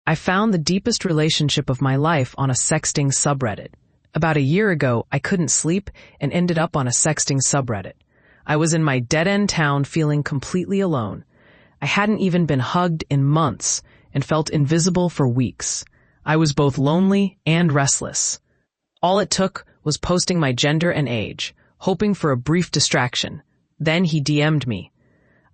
I found the deepest relationship of my life on a sexting subreddit. About a year ago, I couldn't sleep and ended up on a sexting subreddit. I was in my dead-end town feeling completely alone. I hadn't even been hugged in months and felt invisible for weeks. I was both lonely and restless. All it took was posting my gender and age, hoping for a brief distraction. Then he DM'd me.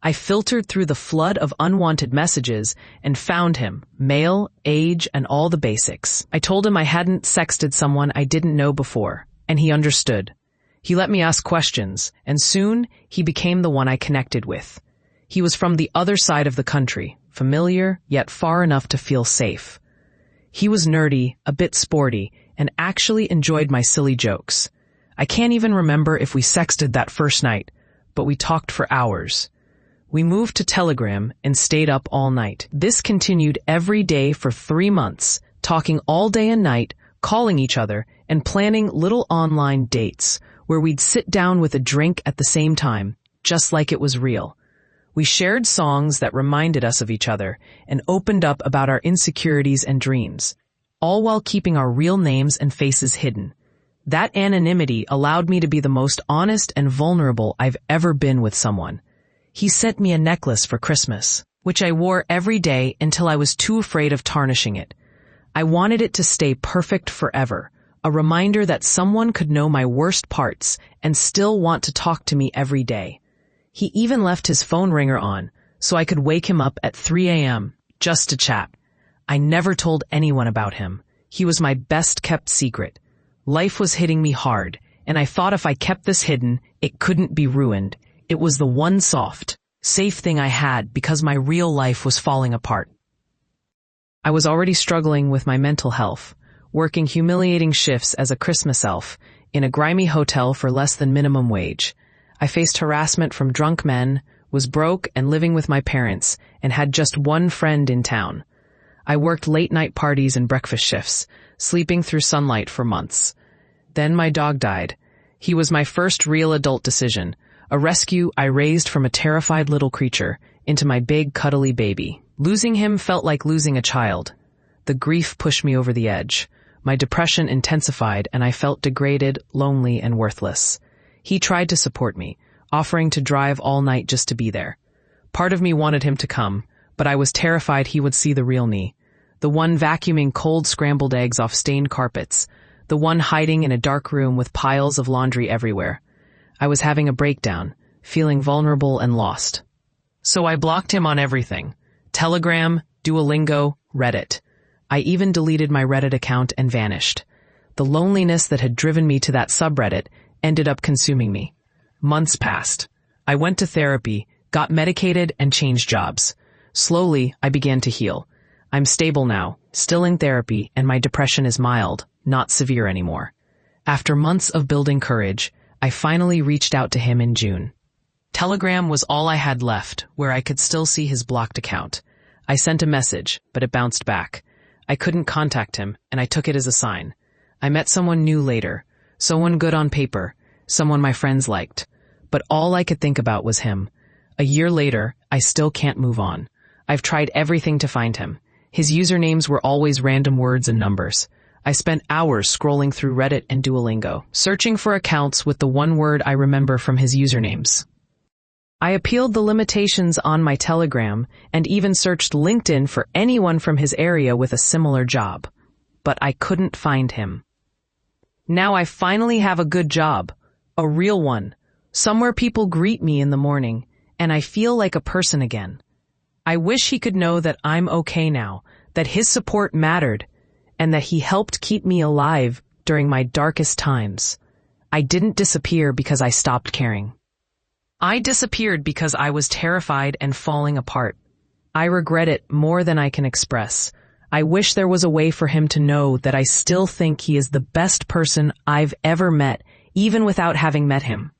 I filtered through the flood of unwanted messages and found him, male, age, and all the basics. I told him I hadn't sexted someone I didn't know before, and he understood. He let me ask questions, and soon he became the one I connected with. He was from the other side of the country, familiar, yet far enough to feel safe. He was nerdy, a bit sporty, and actually enjoyed my silly jokes. I can't even remember if we sexted that first night, but we talked for hours. We moved to Telegram and stayed up all night. This continued every day for 3 months, talking all day and night, calling each other, and planning little online dates where we'd sit down with a drink at the same time, just like it was real. We shared songs that reminded us of each other and opened up about our insecurities and dreams, all while keeping our real names and faces hidden. That anonymity allowed me to be the most honest and vulnerable I've ever been with someone. He sent me a necklace for Christmas, which I wore every day until I was too afraid of tarnishing it. I wanted it to stay perfect forever, a reminder that someone could know my worst parts and still want to talk to me every day. He even left his phone ringer on, so I could wake him up at 3 a.m. just to chat. I never told anyone about him. He was my best-kept secret. Life was hitting me hard, and I thought if I kept this hidden, it couldn't be ruined. It was the one soft, safe thing I had because my real life was falling apart. I was already struggling with my mental health, working humiliating shifts as a Christmas elf in a grimy hotel for less than minimum wage. I faced harassment from drunk men, was broke and living with my parents, and had just one friend in town. I worked late-night parties and breakfast shifts, sleeping through sunlight for months. Then my dog died. He was my first real adult decision, a rescue I raised from a terrified little creature into my big, cuddly baby. Losing him felt like losing a child. The grief pushed me over the edge. My depression intensified, and I felt degraded, lonely, and worthless. He tried to support me, offering to drive all night just to be there. Part of me wanted him to come, but I was terrified he would see the real me. The one vacuuming cold scrambled eggs off stained carpets. The one hiding in a dark room with piles of laundry everywhere. I was having a breakdown, feeling vulnerable and lost. So I blocked him on everything. Telegram, Duolingo, Reddit. I even deleted my Reddit account and vanished. The loneliness that had driven me to that subreddit ended up consuming me. Months passed. I went to therapy, got medicated, and changed jobs. Slowly, I began to heal. I'm stable now, still in therapy, and my depression is mild, not severe anymore. After months of building courage, I finally reached out to him in June. Telegram was all I had left, where I could still see his blocked account. I sent a message, but it bounced back. I couldn't contact him, and I took it as a sign. I met someone new later, someone good on paper, someone my friends liked. But all I could think about was him. A year later, I still can't move on. I've tried everything to find him. His usernames were always random words and numbers. I spent hours scrolling through Reddit and Duolingo, searching for accounts with the one word I remember from his usernames. I appealed the limitations on my Telegram and even searched LinkedIn for anyone from his area with a similar job. But I couldn't find him. Now I finally have a good job, a real one, somewhere people greet me in the morning, and I feel like a person again. I wish he could know that I'm okay now, that his support mattered, and that he helped keep me alive during my darkest times. I didn't disappear because I stopped caring. I disappeared because I was terrified and falling apart. I regret it more than I can express. I wish there was a way for him to know that I still think he is the best person I've ever met, even without having met him.